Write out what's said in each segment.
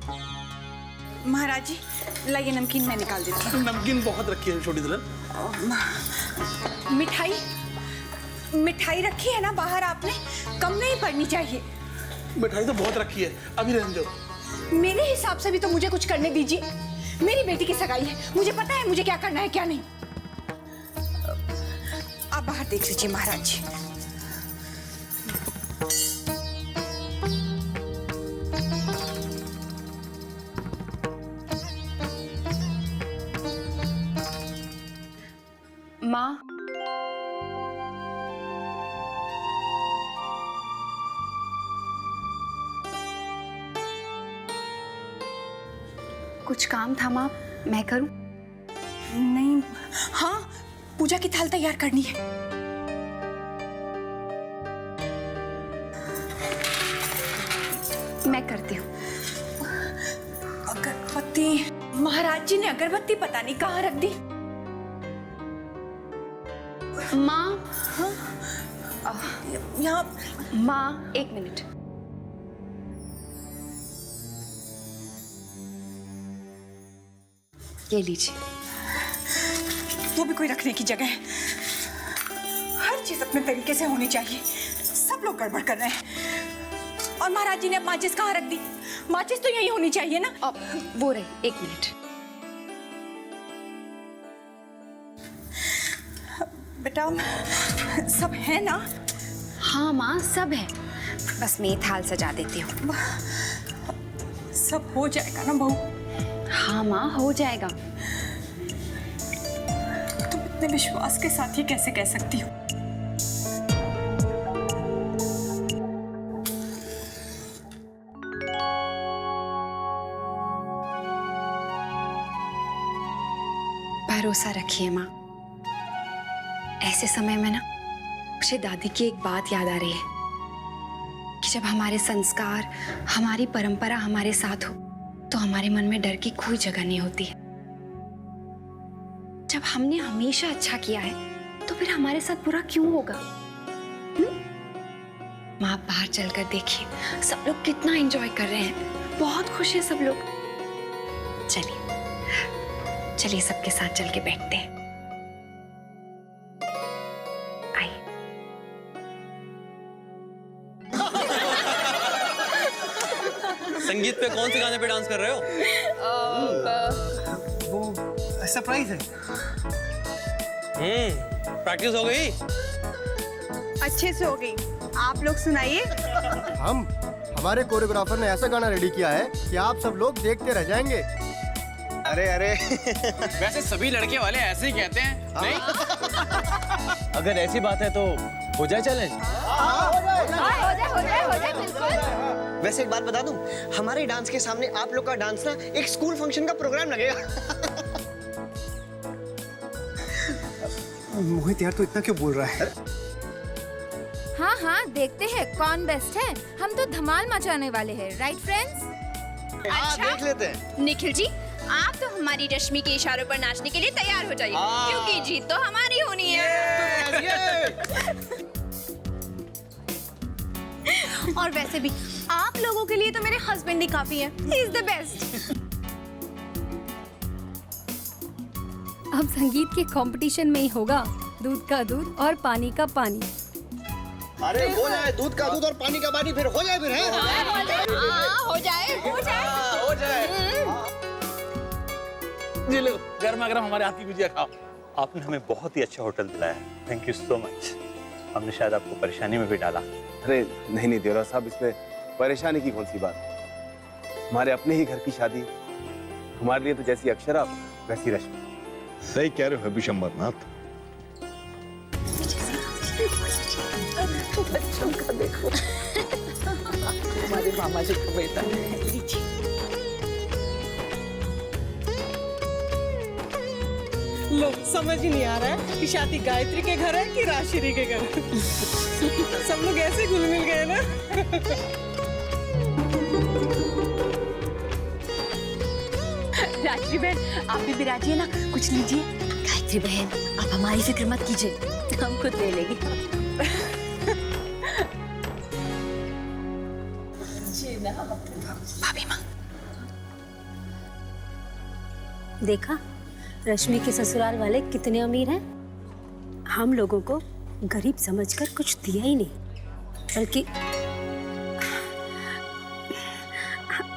महाराज जी, लाइए नमकीन मैं निकाल देती हूँ। नमकीन बहुत रखी है छोटी दुल्हन। मिठाई रखी है ना बाहर आपने, कम नहीं पड़नी चाहिए। मिठाई तो बहुत रखी है, अभी रहने दो। मेरे हिसाब से भी तो मुझे कुछ करने दीजिए। मेरी बेटी की सगाई है, मुझे पता है मुझे क्या करना है क्या नहीं। आप बाहर देख लीजिए महाराज जी। माँ, कुछ काम था माँ, मैं करूं? नहीं, हाँ, पूजा की थाल तैयार करनी है। मैं करती हूँ। अगरबत्ती, महाराज जी ने अगरबत्ती पता नहीं कहाँ रख दी। माँ, यहाँ। माँ, एक मिनट। ये लीजिए। वो भी कोई रखने की जगह है। हर चीज अपने तरीके से होनी चाहिए। सब लोग गड़बड़ कर रहे हैं। और महाराज जी ने अब माचिस कहाँ रख दी? माचिस तो यही होनी चाहिए ना। अब वो रही, एक मिनट। बेटा, सब है ना? हाँ माँ, सब है। बस मैं थाल सजा देती हूँ। सब हो जाएगा ना बहू? हाँ माँ, हो जाएगा। तुम इतने विश्वास के साथ ही कैसे कह सकती हो? भरोसा रखिए माँ। ऐसे समय में ना मुझे दादी की एक बात याद आ रही है कि जब हमारे संस्कार, हमारी परंपरा हमारे साथ हो तो हमारे मन में डर की कोई जगह नहीं होती है। जब हमने हमेशा अच्छा किया है तो फिर हमारे साथ बुरा क्यों होगा? माँ, आप बाहर चलकर देखिए, सब लोग कितना एंजॉय कर रहे हैं। बहुत खुश है सब लोग। चलिए चलिए, सबके साथ चल के बैठते हैं। आइए। संगीत पे कौन से गाने पे डांस कर रहे हो? वो सरप्राइज है। प्रैक्टिस हो गई? अच्छे से हो गई। आप लोग सुनाइए। हमारे कोरियोग्राफर ने ऐसा गाना रेडी किया है कि आप सब लोग देखते रह जाएंगे। अरे वैसे सभी लड़के वाले ऐसे ही कहते हैं, नहीं? अगर ऐसी बात है तो हो जाए चैलेंज। हो जाए बिल्कुल। वैसे एक बात बता दूं, हमारे डांस के सामने आप लोग का डांस ना एक स्कूल फंक्शन का प्रोग्राम लगेगा। मोहित यार, तू इतना क्यों बोल रहा है? हाँ हाँ, देखते हैं कौन बेस्ट है। हम तो धमाल मचाने वाले हैं, राइट फ्रेंड्स? हाँ, देख लेते हैं। निखिल जी, आप तो हमारी रश्मि के इशारों पर नाचने के लिए तैयार हो जाइए, क्योंकि जीत तो हमारी होनी है। और वैसे भी आप लोगों के लिए तो मेरे हस्बैंड ही काफी है। He is the best. अब संगीत के कंपटीशन में ही होगा दूध का दूध और पानी का पानी। अरे हो जाए दूध का दूध और पानी का पानी, फिर हो जाए फिर है। हो जाए। हो जाए। जी लो, गर्मा गर्म हमारे हाथ की गुजिया खाओ। आपने हमें बहुत ही अच्छा होटल दिलाया है, थैंक यू सो मच। हमने शायद आपको परेशानी में भी डाला। अरे नहीं देवरा साहब, इसमें परेशानी की कौन सी बात? हमारे अपने ही घर की शादी, हमारे लिए तो जैसी अक्षरा वैसी रश्मि। सही कह रहे हो विशंबरनाथ। बच्चों का देखो। हमारे मामा जी का बेटा। लो, समझ ही नहीं आ रहा है कि शादी गायत्री के घर है कि राजश्री के घर। सब लोग ऐसे घुल मिल गए ना। राजश्री बहन, आप भी बिराजिए ना, कुछ लीजिए। गायत्री बहन, आप हमारी फिक्र मत कीजिए, हम खुद ले लेंगे। भाभी माँ, देखा रश्मि के ससुराल वाले कितने अमीर हैं। हम लोगों को गरीब समझकर कुछ दिया ही नहीं, बल्कि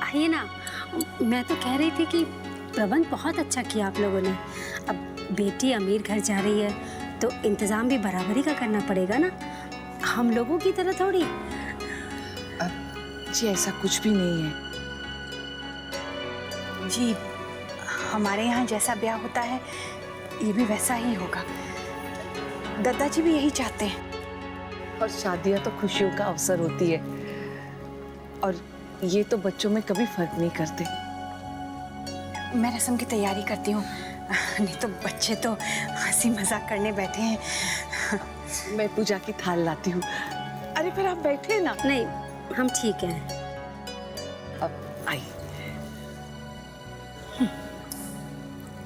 आइए ना, मैं तो कह रही थी कि प्रबंध बहुत अच्छा किया आप लोगों ने। अब बेटी अमीर घर जा रही है तो इंतजाम भी बराबरी का करना पड़ेगा ना, हम लोगों की तरह थोड़ी। जी ऐसा कुछ भी नहीं है जी, हमारे यहाँ जैसा ब्याह होता है ये भी वैसा ही होगा। दादाजी भी यही चाहते हैं। और शादियां तो खुशियों का अवसर होती है, और ये तो बच्चों में कभी फर्क नहीं करते। मैं रस्म की तैयारी करती हूँ, नहीं तो बच्चे तो हंसी मजाक करने बैठे हैं। मैं पूजा की थाल लाती हूँ। अरे फिर आप बैठे ना। नहीं, हम ठीक हैं। अब आई।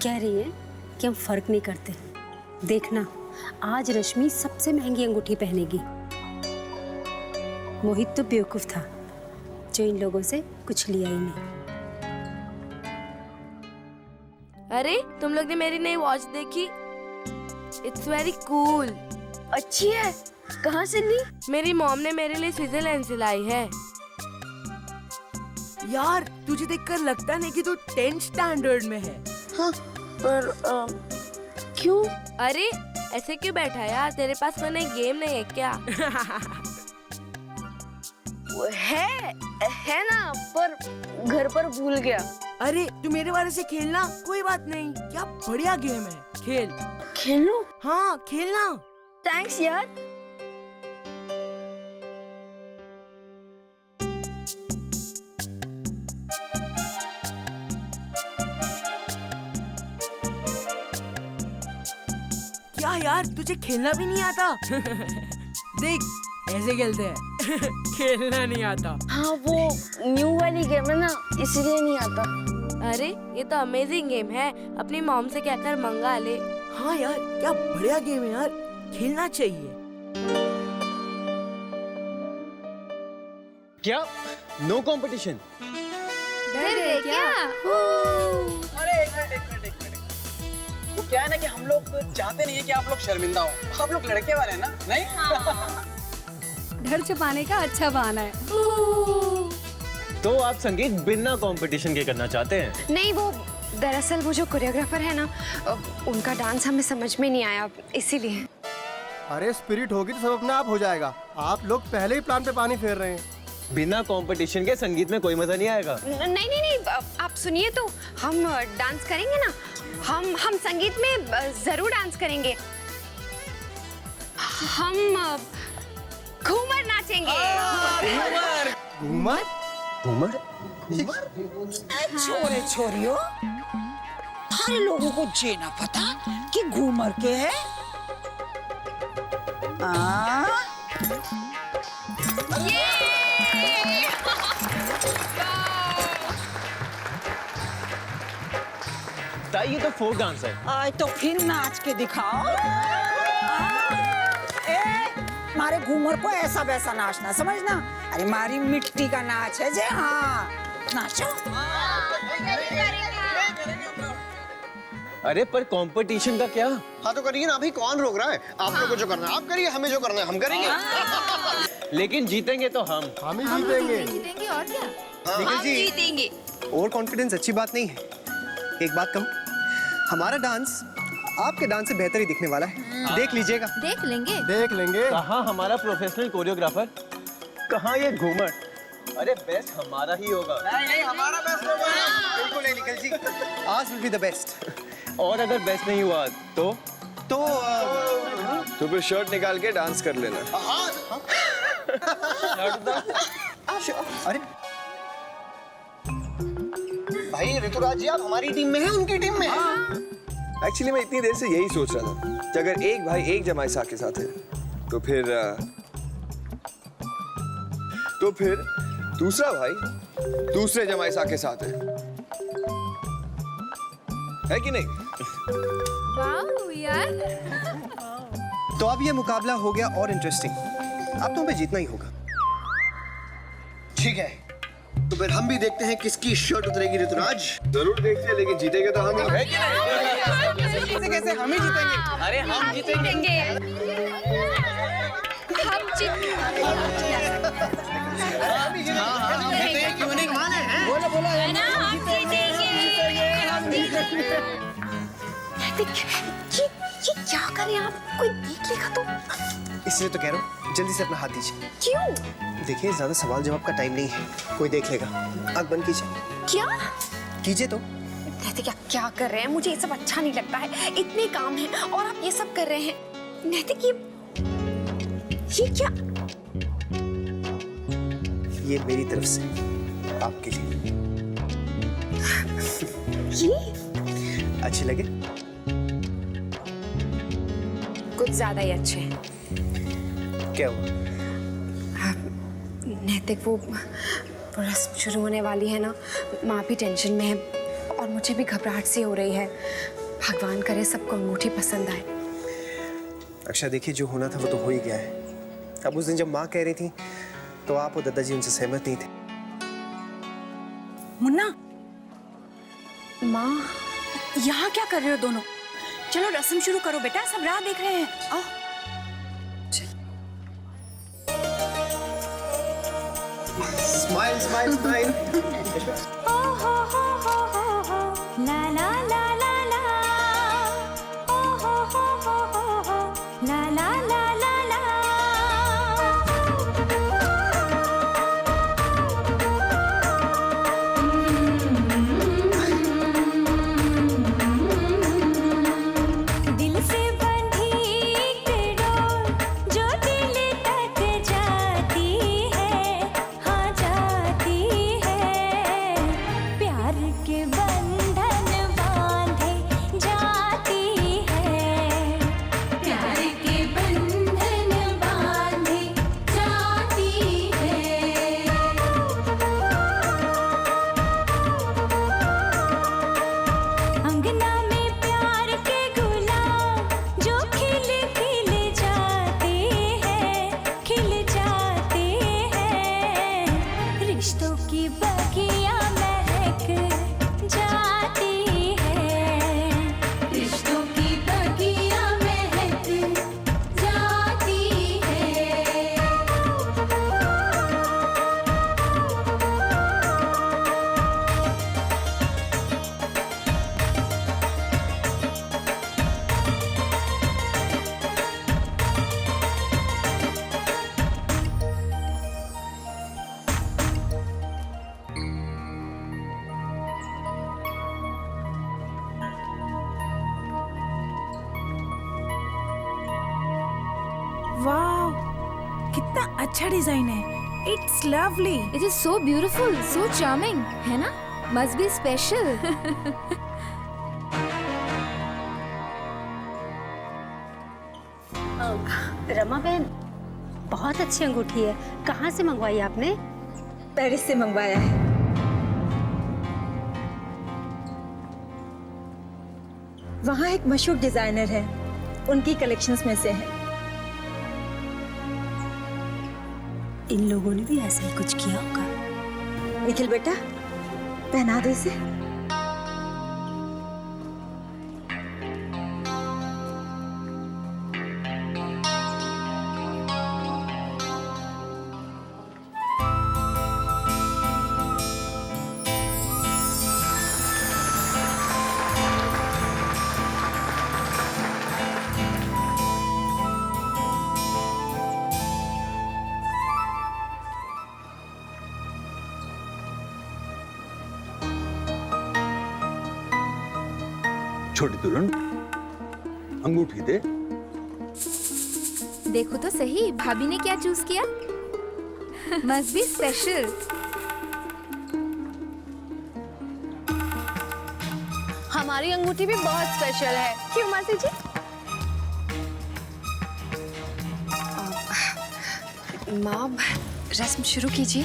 कह रही है कि हम फर्क नहीं करते। देखना, आज रश्मि सबसे महंगी अंगूठी पहनेगी। मोहित तो बेवकूफ था जो इन लोगों से कुछ लिया ही नहीं। अरे तुम लोग ने मेरी नई वॉच देखी? It's very cool. अच्छी है, कहाँ से ली? मेरी मॉम ने मेरे लिए स्विट्जरलैंड से लाई है। यार तुझे देखकर लगता नहीं कि तू 10th स्टैंडर्ड में है। हाँ, पर क्यों? अरे ऐसे क्यों बैठा यार, तेरे पास कोई नई गेम नहीं है क्या? है ना, पर घर पर भूल गया। अरे तू मेरे वाले से खेलना, कोई बात नहीं, क्या बढ़िया गेम है, खेल। खेलो? हाँ खेलना। थैंक्स यार। क्या यार तुझे खेलना भी नहीं आता? देख ऐसे खेलते हैं। खेलना नहीं आता। हाँ वो न्यू वाली गेम है ना, इसलिए नहीं आता। अरे ये तो अमेजिंग गेम है, अपनी मॉम से कहकर मंगा ले। हाँ यार क्या बढ़िया गेम है यार, खेलना चाहिए। क्या नो कंपटीशन? डर गए क्या? अरे एक मिनट। वो क्या है ना कि हम लोग चाहते नहीं है कि आप लोग शर्मिंदा हो। आप लोग लड़के वाले हैं ना, नहीं? डर छुपाने का अच्छा बहाना है। तो आप संगीत बिना कंपटीशन के करना चाहते हैं? नहीं, वो दरअसल वो जो कोरियोग्राफर है ना, उनका डांस हमें समझ में नहीं आया, इसीलिए। अरे स्पिरिट होगी तो सब अपने आप हो जाएगा। आप लोग पहले ही प्लान पे पानी फेर रहे हैं। बिना कंपटीशन के संगीत में कोई मजा नहीं आएगा। नहीं, आप सुनिए तो, हम डांस करेंगे ना, हम संगीत में जरूर डांस करेंगे। हम घूमर नाचेंगे। घूमर? घूमर? छोरे छोरियों, थारे लोगों को ये ना पता कि घूमर के है? ताई ये तो फोक डांस है। आज तो फिर नाच के दिखाओ। मारे घूमर को ऐसा वैसा नाचना समझना। अरे मारी मिट्टी का नाच है जे। हाँ नाचो। अरे पर कंपटीशन का क्या? हाँ तो करिए ना, अभी कौन रोक रहा है? आप लोगों को जो करना है आप करिए, हमें जो करना है हम करेंगे। लेकिन जीतेंगे तो हम ही जीतेंगे। जीतेंगे और क्या? हम जीतेंगे। ओवर कॉन्फिडेंस अच्छी बात नहीं है। एक बात कहूं, हमारा डांस आपके डांस से बेहतर ही दिखने वाला है। देख लीजिएगा। देख लेंगे। देख लेंगे। कहाँ हमारा प्रोफेशनल कोरियोग्राफर, कहाँ ये घूमर? अरे बेस्ट हमारा ही होगा। नहीं हमारा बेस्ट होगा। बिल्कुल नहीं निखिल जी, आज विल बी द बेस्ट। और अगर बेस्ट नहीं हुआ तो फिर शर्ट निकाल के डांस कर लेना। अरे भाई ऋतुराज जी, आप हमारी टीम में हैं उनकी टीम में हैं? एक्चुअली मैं इतनी देर से यही सोच रहा था कि अगर एक भाई एक जमाई साहब के साथ है तो फिर दूसरा भाई दूसरे जमाई साहब के साथ है कि नहीं? वाह यार। तो अब ये मुकाबला हो गया और इंटरेस्टिंग। अब तो हमें जीतना ही होगा। ठीक है, तो फिर हम भी देखते हैं किसकी शर्ट उतरेगी ऋतुराज। जरूर देखते हैं, लेकिन जीतेंगे तो हम ही। कैसे कैसे हम ही जीतेंगे? अरे हम जीतेंगे। हम जीतेंगे। क्यों नहीं? बोलो बोलो। हम जीतेंगे। ये क्या करें आप? कोई देख लेगा तो? इसलिए तो कह रहा हूँ, जल्दी से अपना हाथ दीजिए। क्यों? देखिए, ज्यादा सवाल जवाब का टाइम नहीं है, कोई देख लेगा। आँख बंद कीजिए। क्या? कीजिए तो। कहते क्या कर रहे हैं? मुझे ये सब अच्छा नहीं लगता है। इतने काम हैं और आप ये सब कर रहे हैं। नैतिक, ये क्या? ये मेरी तरफ से आपके लिए। ये अच्छे लगे? कुछ ज्यादा ही अच्छे हैं। क्या हुआ? नैतिक, वो रस्म शुरू होने वाली है ना, माँ भी टेंशन में है और मुझे भी घबराहट सी हो रही है। भगवान करे सबको अंगूठी पसंद आए। अक्षा, देखिए, जो होना था वो तो हो ही गया है। अब उस दिन जब माँ कह रही थी तो आप और दादाजी उनसे सहमत नहीं थे। मुन्ना, माँ, यहाँ क्या कर रहे हो दोनों? चलो रस्म शुरू करो बेटा, सब राह देख रहे हैं। आओ। Smile smile smile. ला ला ला ला ला, ओ हो हो हो हो हो, ला ला ला ला ला। दिल से बंधी एक डोर जो दिल तक जाती है, हाँ जाती है। प्यार के बंधन बांधे जाती है, प्यार के बंधन बांधे जाती है। अंगना में प्यार के गुलाब जो खिल खिल जाते हैं, खिल जाते हैं। रिश्तों की बगिया महक जाती है, रिश्तों की बगिया महक जाती है। वाह, कितना अच्छा डिजाइन है। It's lovely. It is so beautiful, so charming, है ना? Must be special. रमा बहन, बहुत अच्छी अंगूठी है। कहाँ से मंगवाई आपने? पेरिस से मंगवाया है। वहाँ एक मशहूर डिजाइनर है, उनकी कलेक्शंस में से है। इन लोगों ने भी ऐसा ही कुछ किया होगा। निखिल बेटा, पहना दो इसे। छोटी दुल्हन, अंगूठी दे। देखो तो सही, भाभी ने क्या चूज किया। Must be special. हमारी अंगूठी भी बहुत स्पेशल है, क्यों मासी जी? माँ, रस्म शुरू कीजिए।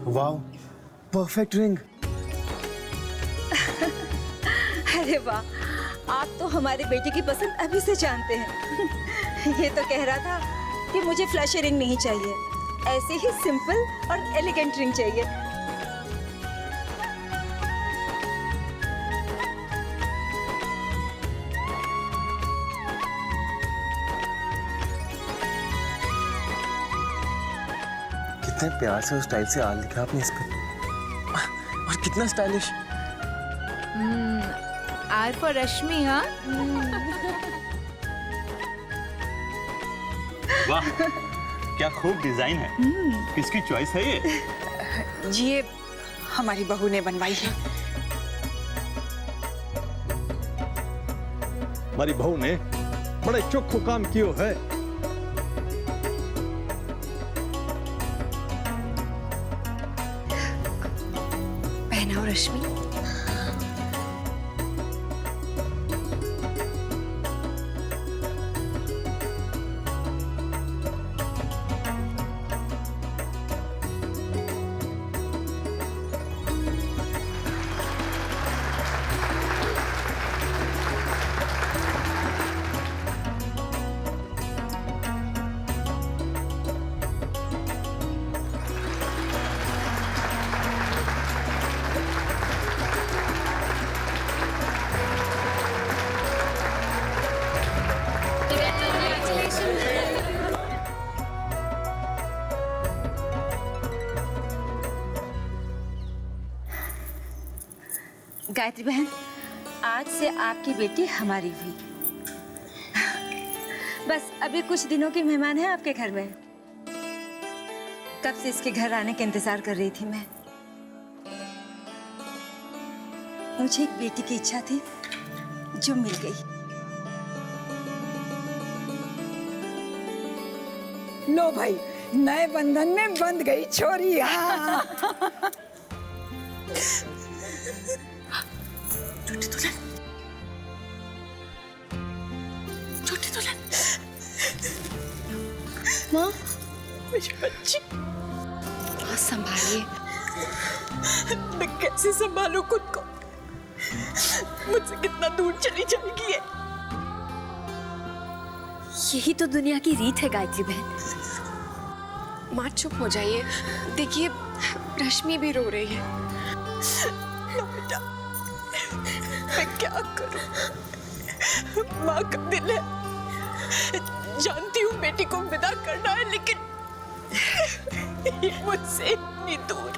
वाह, परफेक्ट रिंग। अरे वाह, आप तो हमारे बेटे की पसंद अभी से जानते हैं। ये तो कह रहा था कि मुझे फ्लैश रिंग नहीं चाहिए, ऐसे ही सिंपल और एलिगेंट रिंग चाहिए। कितने प्यार से और स्टाइल से आल लिखा आपने इस पे, और कितना स्टाइलिश। आर फॉर रश्मि। हाँ वाह, क्या खूब डिजाइन है। किसकी चॉइस है ये? ये हमारी बहू ने बनवाई है। हमारी बहू ने बड़े चोखो काम कियो है। पहनाओ रश्मि। गायत्री बहन, आज से आपकी बेटी हमारी हुई। बस अभी कुछ दिनों की मेहमान है आपके घर में। कब से इसके घर आने का इंतजार कर रही थी मैं। मुझे एक बेटी की इच्छा थी जो मिल गई। लो भाई, नए बंधन में बंध गई छोरी। हाँ। छोटी दुल्हन, छोटी दुल्हन। माँ, मेरी बच्ची। बहुत संभालिए। मैं कैसे संभालूं खुद को? मुझसे कितना दूर चली जाएगी ये? यही तो दुनिया की रीत है गायत्री बहन। माँ चुप हो जाइए, देखिए रश्मि भी रो रही है। ना बेटा, मैं क्या करूं? माँ का दिल है, जानती हूँ बेटी को विदा करना है, लेकिन ये मुझसे इतनी दूर।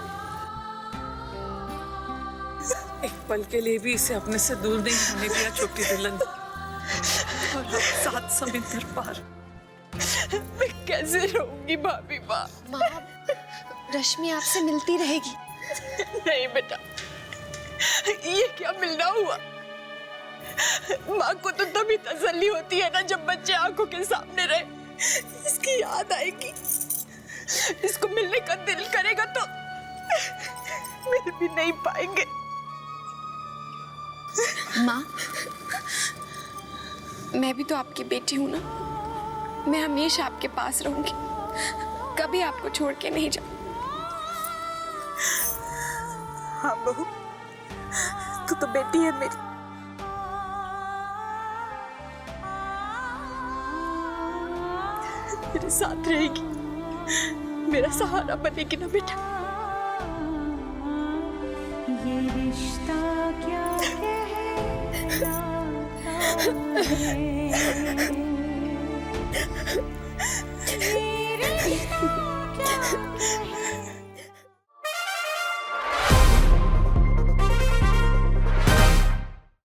एक पल के लिए भी इसे अपने से दूर नहीं होने दिया छोटी दुल्हन। और अब 7 समुंदर पार। मैं कैसे रहूंगी भाभी? माँ, रश्मि आपसे मिलती रहेगी। नहीं बेटा, ये क्या मिलना हुआ? माँ को तो तभी तसल्ली होती है ना जब बच्चे आंखों के सामने रहे। इसकी याद आएगी, इसको मिलने का दिल करेगा तो मिल भी नहीं पाएंगे। माँ, मैं भी तो आपकी बेटी हूँ ना। मैं हमेशा आपके पास रहूंगी, कभी आपको छोड़ के नहीं जाऊँ। हाँ बहू, तू तो बेटी है मेरी। मेरे साथ रहेगी, मेरा सहारा बनेगी ना बेटा। ये रिश्ता क्या कहलाता है।